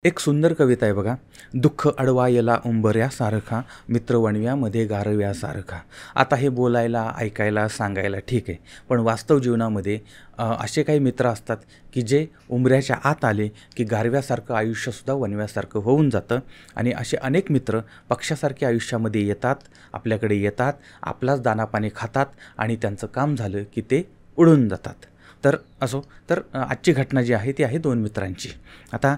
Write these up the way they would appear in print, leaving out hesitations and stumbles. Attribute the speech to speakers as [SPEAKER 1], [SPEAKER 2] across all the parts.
[SPEAKER 1] एक सुंदर कविता आहे बघा. दुःख अडवायला उंबऱ्यासारखा, मित्र वणव्यामध्ये गारव्यासारखा. आता हे बोलायला, ऐकायला, सांगायला ठीक आहे, पण वास्तव जीवनामध्ये असे काही मित्र असतात की जे उंबऱ्याच्या आत आले की गारव्यासारखं आयुष्यसुद्धा वणव्यासारखं होऊन जातं. आणि असे अनेक मित्र पक्ष्यासारखे आयुष्यामध्ये येतात, आपल्याकडे येतात, आपलाच दाणापाणी खातात आणि त्यांचं काम झालं की ते उडून जातात. तर आजची घटना जी आहे ती आहे दोन मित्रांची. आता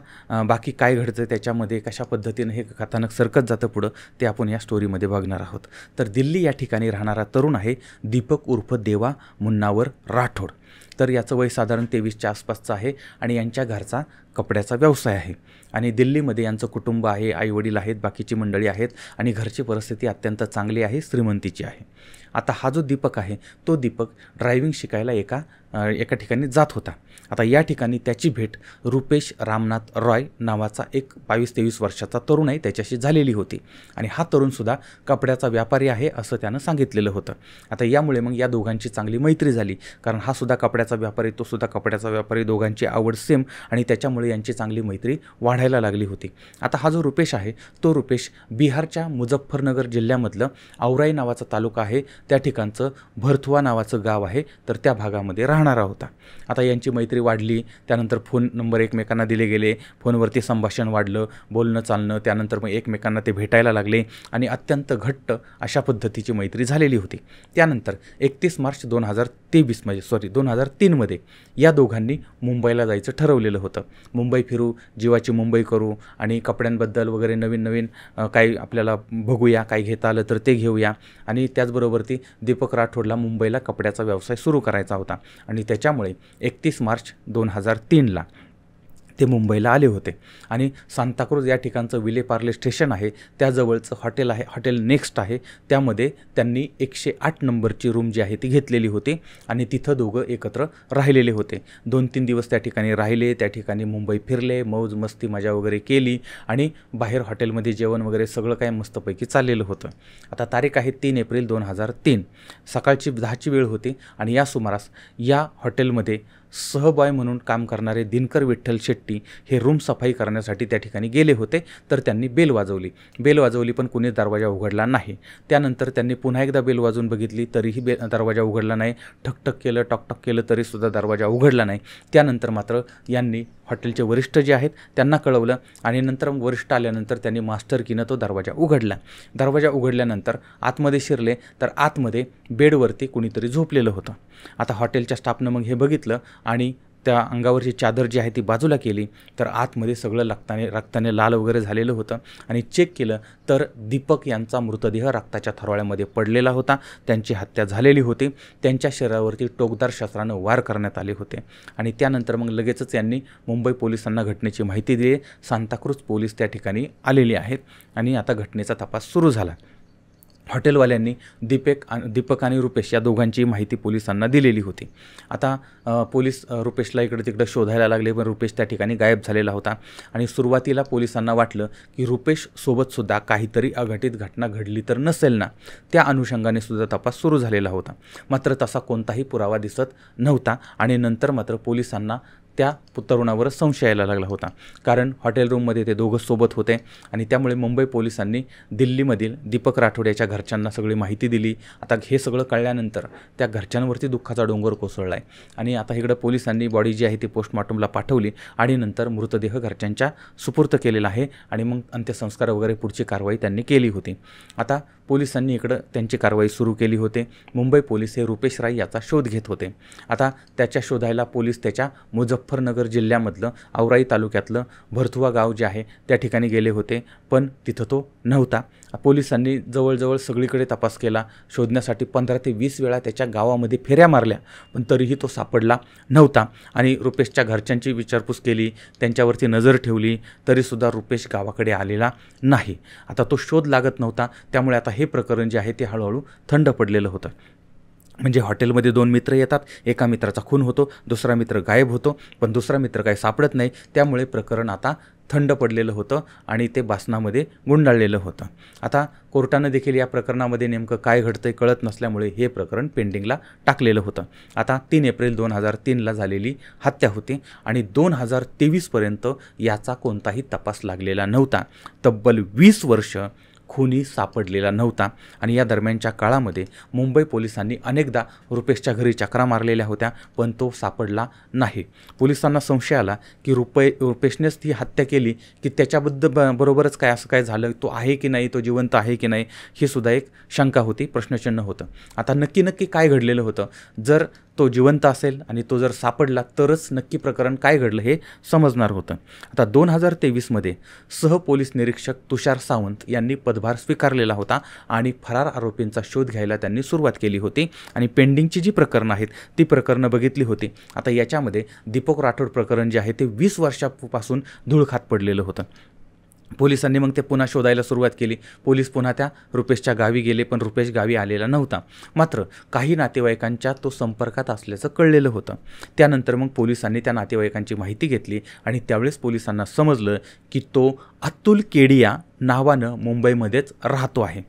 [SPEAKER 1] बाकी काय घडतं त्याच्यामध्ये, कशा पद्धतीनं हे कथानक सरकत जातं पुढं, ते आपण या स्टोरीमध्ये बघणार आहोत. तर दिल्ली या ठिकाणी राहणारा तरुण आहे दीपक उर्फ देवा मुन्नावर राठोड. तर याचं वय साधारण 23च्या आसपासचं आहे आणि यांच्या घरचा कपड्याचा व्यवसाय आहे. आणि दिल्लीमध्ये यांचं कुटुंब आहे, आईवडील आहेत, बाकीची मंडळी आहेत आणि घरची परिस्थिती अत्यंत चांगली आहे, श्रीमंतीची आहे. आता हा जो दीपक आहे तो दीपक ड्रायव्हिंग शिकायला एका ठिकाणी जात होता. आता या ठिकाणी त्याची भेट रुपेश रामनाथ रॉय नावाचा एक 22-23 वर्षाचा तरुण आहे त्याच्याशी झालेली होती. आणि हा तरुणसुद्धा कपड्याचा व्यापारी आहे असं त्यानं सांगितलेलं होतं. आता यामुळे मग या दोघांची चांगली मैत्री झाली, कारण हा सुद्धा कपड्याचा व्यापारी, तो सुद्धा कपड्याचा व्यापारी, दोघांची आवड सेम आणि त्याच्यामुळे यांची चांगली मैत्री वाढायला लागली होती. आता हा जो रुपेश आहे तो रुपेश बिहारच्या मुझफ्फरनगर जिल्ह्यामधलं औराई नावाचा तालुका आहे, त्या ठिकाणचं भरथुआ नावाचं गाव आहे, तर त्या भागामध्ये राहणारा होता. आता यांची मैत्री वाढली, त्यानंतर फोन नंबर एकमेकांना दिले गेले, फोनवरती संभाषण वाढलं, बोलणं चालणं, त्यानंतर मग एकमेकांना ते भेटायला लागले आणि अत्यंत घट्ट अशा पद्धतीची मैत्री झालेली होती. त्यानंतर 31 मार्च 2003मध्ये या दोघांनी मुंबईला जायचं ठरवलेलं होतं. मुंबई फिरू, जीवाची मुंबई करू आणि कपड्यांबद्दल वगैरे नवीन काही आपल्याला बघूया, काही घेता आलं तर ते घेऊया. आणि त्याचबरोबर दीपक राठोडला मुंबईला कपड्याचा व्यवसाय सुरू करायचा होता आणि त्याच्यामुळे 31 मार्च 2003ला ते मुंबईला आले होते. आणि सांताक्रूज या ठिकाणचं विलेपार्ले स्टेशन आहे त्याजवळचं हॉटेल आहे, हॉटेल नेक्स्ट आहे, त्यामध्ये त्यांनी 108 नंबरची रूम जी आहे ती घेतलेली होती आणि तिथं दोघं एकत्र राहिलेले होते. 2-3 दिवस त्या ठिकाणी राहिले, त्या ठिकाणी मुंबई फिरले, मौज मस्ती मजा वगैरे केली आणि बाहेर हॉटेलमध्ये जेवण वगैरे सगळं काय मस्तपैकी चाललेलं होतं. आता तारीख आहे 3 एप्रिल 2003, सकाळची 10ची वेळ होती आणि या सुमारास या हॉटेलमध्ये सहबॉय म्हणून काम करणारे दिनकर विठ्ठल शेट्टी हे रूम सफाई करण्यासाठी त्या ठिकाणी गेले होते. तर त्यांनी बेल वाजवली पण कुणीच दरवाजा उघडला नाही. त्यानंतर त्यांनी पुन्हा एकदा बेल वाजवून बघितली तरीही दरवाजा उघडला नाही. ठकठक केलं, टॉकटॉक केलं तरीसुद्धा दरवाजा उघडला नाही. त्यानंतर मात्र यांनी हॉटेलचे वरिष्ठ जे आहेत त्यांना कळवलं आणि नंतर वरिष्ठ आल्यानंतर त्यांनी मास्टर कीनं तो दरवाजा उघडला. दरवाजा उघडल्यानंतर आतमध्ये शिरले तर आतमध्ये बेडवरती कुणीतरी झोपलेलं होतं. आता हॉटेलच्या स्टाफनं मग हे बघितलं आणि त्या अंगावरची चादर जी आहे ती बाजूला केली तर आतमध्ये सगळं रक्ताने लाल वगैरे झालेलं होतं आणि चेक केलं तर दीपक यांचा मृतदेह रक्ताच्या थरोळ्यामध्ये पडलेला होता. त्यांची हत्या झालेली होती. त्यांच्या शरीरावरती टोकदार शस्त्रानं वार करण्यात आले होते. आणि त्यानंतर मग लगेचच यांनी मुंबई पोलिसांना घटनेची माहिती दिली. सांताक्रूज पोलीस त्या ठिकाणी आलेले आहेत आणि आता घटनेचा तपास सुरू झाला. हॉटेलवाल्यांनी दीपक आणि रुपेश या दोघांची माहिती पोलिसांना दिलेली होती. आता पोलीस रुपेशला इकडे तिकडे शोधायला लागले, पण रुपेश त्या ठिकाणी गायब झालेला होता. आणि सुरुवातीला पोलिसांना वाटलं की रुपेशसोबतसुद्धा काहीतरी अघटित घटना घडली तर नसेल ना, त्या अनुषंगाने सुद्धा तपास सुरू झालेला होता. मात्र तसा कोणताही पुरावा दिसत नव्हता आणि नंतर मात्र पोलिसांना त्या तरुणावर संशय यायला लागला होता, कारण हॉटेल रूममध्ये ते दोघं सोबत होते. आणि त्यामुळे मुंबई पोलिसांनी दिल्लीमधील दीपक राठोड याच्या घरच्यांना सगळी माहिती दिली. आता हे सगळं कळल्यानंतर त्या घरच्यांवरती दुःखाचा डोंगर कोसळला आहे आणि आता इकडं पोलिसांनी बॉडी जी आहे ती पोस्टमॉर्टमला पाठवली आणि नंतर मृतदेह घरच्यांच्या सुपूर्द केलेला आहे आणि मग अंत्यसंस्कार वगैरे पुढची कारवाई त्यांनी केली होती. आता पोलिसांनी इकडं त्यांची कारवाई सुरू केली होती. मुंबई पोलीस हे रुपेश राय याचा शोध घेत होते. आता त्याच्या शोधायला पोलीस त्याच्या मुझफ्फरनगर जिल्ह्यामधलं औराई तालुक्यातलं भरथुआ गाव जे आहे त्या ठिकाणी गेले होते, पण तिथं तो नव्हता. पोलिसांनी जवळजवळ सगळीकडे तपास केला, शोधण्यासाठी 15 ते 20 वेळा त्याच्या गावामध्ये फेऱ्या मारल्या, पण तरीही तो सापडला नव्हता. आणि रुपेशच्या घरच्यांची विचारपूस केली, त्यांच्यावरती नजर ठेवली, तरीसुद्धा रुपेश गावाकडे आलेला नाही. आता तो शोध लागत नव्हता, त्यामुळे आता हे प्रकरण जे आहे ते हळूहळू थंड पडलेलं होतं. म्हणजे हॉटेलमध्ये 2 मित्र येतात, एका मित्राचा खून होतो, दुसरा मित्र गायब होतो, पण दुसरा मित्र काही सापडत नाही. त्यामुळे प्रकरण आता थंड पडलेलं होतं आणि ते बासनामध्ये गुंडाळलेलं होतं. आता कोर्टानं देखील या प्रकरणामध्ये नेमकं काय घडतंय कळत नसल्यामुळे हे प्रकरण पेंडिंगला टाकलेलं होतं. आता 3 एप्रिल 2003ला झालेली हत्या होती आणि 2023पर्यंत याचा कोणताही तपास लागलेला नव्हता. तब्बल 20 वर्ष खुनी सापडलेला नव्हता आणि या दरम्यानच्या काळामध्ये मुंबई पोलिसांनी अनेकदा रुपेशच्या घरी चकरा मारलेल्या होत्या, पण तो सापडला नाही. पोलिसांना संशय आला की रुपेशनेच ती हत्या केली की त्याच्याबद्दल बरोबरच काय असं काय झालं, तो आहे की नाही, तो जिवंत आहे की नाही, ही सुद्धा एक शंका होती, प्रश्नचिन्ह होतं. आता नक्की काय घडलेलं होतं, जर तो जिवंत असेल आणि तो जर सापडला तरच नक्की प्रकरण काय घडलं हे समजणार होतं. आता 2023मध्ये सहपोलीस निरीक्षक तुषार सावंत यांनी पदभार स्वीकारलेला होता आणि फरार आरोपींचा शोध घ्यायला त्यांनी सुरुवात केली होती आणि पेंडिंगची जी प्रकरणं आहेत ती प्रकरणं बघितली होती. आता याच्यामध्ये दीपक राठोड प्रकरण जे आहे ते 20 वर्षापासून धूळ खात पडलेलं होतं. पोलिसांनी मग ते पुन्हा शोधायला सुरुवात केली. पोलीस पुन्हा त्या रुपेशच्या गावी गेले, पण रुपेश गावी आलेला नव्हता. मात्र काही नातेवाईकांच्या तो संपर्कात असल्याचं कळलेलं होतं. त्यानंतर मग पोलिसांनी त्या नातेवाईकांची माहिती घेतली आणि त्यावेळेस पोलिसांना समजलं की तो अतुल केडिया नावानं मुंबईमध्येच राहतो आहे.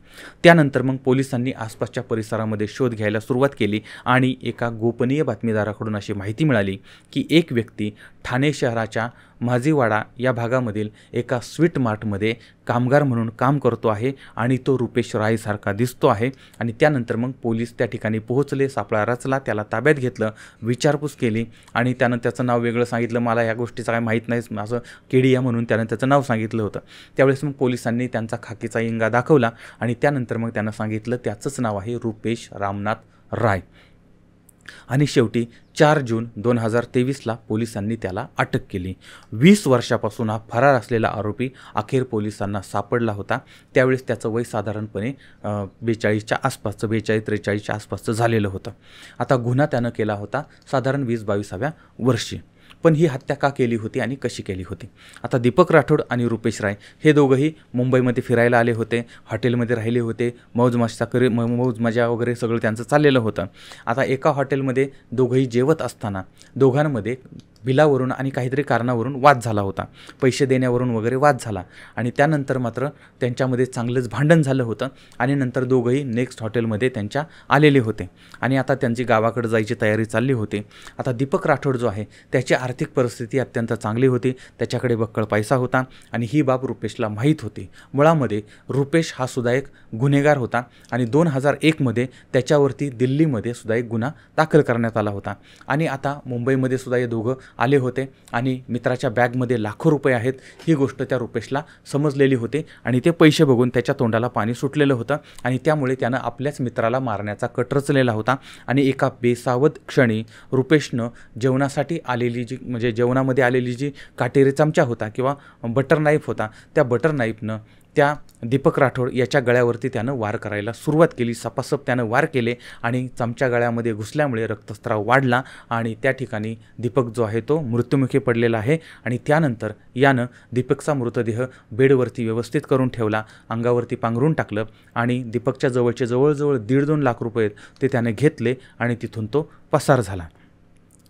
[SPEAKER 1] त्यानंतर मग पोलिसांनी आसपासच्या परिसरामध्ये शोध घ्यायला सुरुवात केली आणि एका गोपनीय बातमीदाराकडून अशी माहिती मिळाली की एक व्यक्ती ठाणे शहराच्या माझीवाडा या भागामधील एका स्वीट मार्टमध्ये कामगार म्हणून काम करतो आहे आणि तो रुपेश रायसारखा दिसतो आहे. आणि त्यानंतर मग पोलीस त्या ठिकाणी पोहोचले, सापळा रचला, त्याला ताब्यात घेतलं, विचारपूस केली आणि त्यानं त्याचं नाव वेगळं सांगितलं, मला या गोष्टीचं काय माहीत नाही, असं केडिया म्हणून त्यानं त्याचं नाव सांगितलं होतं. त्यावेळेस मग पोलिसांनी त्यांचा खाकीचा इंगा दाखवला आणि त्यानंतर मग त्यांना सांगितलं त्याचंच नाव आहे रुपेश रामनाथ राय. आणि शेवटी 4 जून 2023ला पोलिसांनी त्याला अटक केली. 20 वर्षापासून हा फरार असलेला आरोपी अखेर पोलिसांना सापडला होता. त्यावेळेस त्याचं वय साधारणपणे 42च्या आसपासचं, 42-43च्या आसपासचं झालेलं होतं. आता गुन्हा त्यानं केला होता साधारण 20-22व्या वर्षी. पण ही हत्या का केली होती आणि कशी केली होती? आता दीपक राठोड आणि रुपेश राय हे दोघंही मुंबईमध्ये फिरायला आले होते, हॉटेलमध्ये राहिले होते, मौज मजा वगैरे सगळं त्यांचं चाललेलं होतं. आता एका हॉटेलमध्ये दोघंही जेवत असताना दोघांमध्ये बिलावरून आणि काहीतरी कारणावरून वाद झाला होता, पैसे देण्यावरून वगैरे वाद झाला आणि त्यानंतर मात्र त्यांच्यामध्ये चांगलंच भांडण झालं होतं आणि नंतर दोघंही नेक्स्ट हॉटेलमध्ये त्यांच्या आलेले होते आणि आता त्यांची गावाकडे जायची तयारी चालली होती. आता दीपक राठोड जो आहे त्याची आर्थिक परिस्थिती अत्यंत चांगली होती, त्याच्याकडे बक्कळ पैसा होता आणि ही बाब रुपेशला माहीत होती. मुळामध्ये रुपेश हा सुद्धा एक गुन्हेगार होता आणि 2001मध्ये त्याच्यावरती दिल्लीमध्ये सुद्धा एक गुन्हा दाखल करण्यात आला होता आणि आता मुंबईमध्ये सुद्धा हे दोघं आले होते आणि मित्राच्या बॅगमध्ये लाखो रुपये आहेत ही गोष्ट त्या रुपेशला समजलेली होती आणि ते पैसे बघून त्याच्या तोंडाला पाणी सुटलेलं होतं आणि त्यामुळे त्यानं आपल्याच मित्राला मारण्याचा कट रचलेला होता. आणि एका बेसावध क्षणी रुपेशनं जेवणासाठी आलेली जी म्हणजे जेवणामध्ये आलेली जी काटेरी चमचा होता किंवा बटर नाईफ होता, त्या बटर नाईफनं त्या दीपक राठोड याच्या गळ्यावरती त्यानं वार करायला सुरुवात केली. सपासप त्यानं वार केले आणि चमच्या गळ्यामध्ये घुसल्यामुळे रक्तस्राव वाढला आणि त्या ठिकाणी दीपक जो आहे तो मृत्युमुखी पडलेला आहे. आणि त्यानंतर यानं दीपकचा मृतदेह बेडवरती व्यवस्थित करून ठेवला, अंगावरती पांघरून टाकलं आणि दीपकच्या जवळचे जवळजवळ 1.5-2 लाख रुपये ते त्याने घेतले आणि तिथून तो पसार झाला.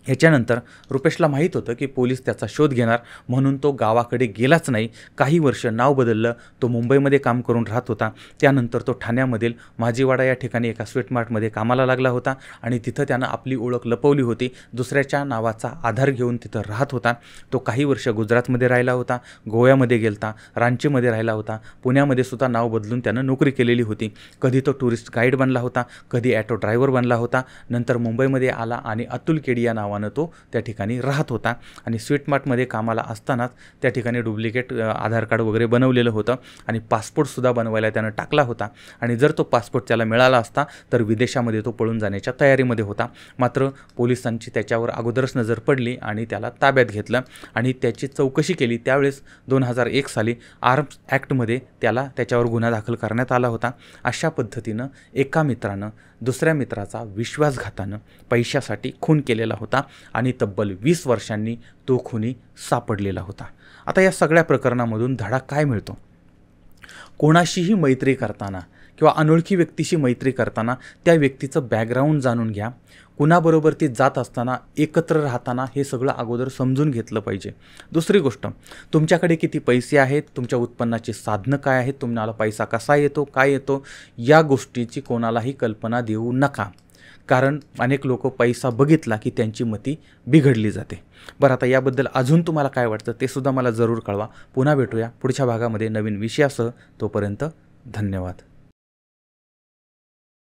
[SPEAKER 1] ह्याच्यानंतर रुपेशला माहीत होतं की पोलीस त्याचा शोध घेणार, म्हणून तो गावाकडे गेलाच नाही. काही वर्ष नाव बदललं, तो मुंबईमध्ये काम करून राहत होता. त्यानंतर तो ठाण्यामधील माझीवाडा या ठिकाणी एका स्वीट मार्टमध्ये कामाला लागला होता आणि तिथं त्यानं आपली ओळख लपवली होती, दुसऱ्याच्या नावाचा आधार घेऊन तिथं राहत होता. तो काही वर्ष गुजरातमध्ये राहिला होता, गोव्यामध्ये गेलता, रांचीमध्ये राहिला होता, पुण्यामध्ये सुद्धा नाव बदलून त्यानं नोकरी केलेली होती. कधी तो टुरिस्ट गाईड बनला होता, कधी ॲटो ड्रायव्हर बनला होता. नंतर मुंबईमध्ये आला आणि अतुल केडिया नावानं तो त्या ठिकाणी राहत होता आणि स्वीट मार्टमध्ये कामाला असतानाच त्या ठिकाणी डुप्लिकेट आधार कार्ड वगैरे बनवलेलं होतं आणि पासपोर्टसुद्धा बनवायला त्यानं टाकला होता आणि जर तो पासपोर्ट त्याला मिळाला असता तर विदेशामध्ये तो पळून जाण्याच्या तयारीमध्ये होता. मात्र पोलिसांची त्याच्यावर अगोदरच नजर पडली आणि त्याला ताब्यात घेतलं आणि त्याची चौकशी केली. त्यावेळेस 2001 साली आर्म्स ॲक्टमध्ये त्याच्यावर गुन्हा दाखल करण्यात आला होता. अशा पद्धतीनं एका मित्रानं दुसऱ्या मित्राचा विश्वासघातानं पैशासाठी खून केलेला होता आणि तब्बल 20 वर्षांनी तो खुनी सापडलेला होता. आता या सगळ्या प्रकरणामधून धडा काय मिळतो? कोणाशीही मैत्री करताना किंवा अनोळखी व्यक्तीशी मैत्री करताना त्या व्यक्तीचं बॅकग्राऊंड जाणून घ्या. कुणाबरोबर ती जात असताना एकत्र राहताना हे सगळं अगोदर समजून घेतलं पाहिजे. दुसरी गोष्ट, तुमच्याकडे किती पैसे आहेत, तुमच्या उत्पन्नाची साधनं काय आहेत, तुम्हाला पैसा कसा येतो, काय येतो, या गोष्टीची कोणालाही कल्पना देऊ नका. कारण अनेक लोक पैसा बघितला की त्यांची मती बिघडली जाते. बरं, आता याबद्दल अजून तुम्हाला काय वाटतं ते सुद्धा मला जरूर कळवा. पुन्हा भेटूया पुढच्या भागामध्ये नवीन विषयासह. तोपर्यंत धन्यवाद.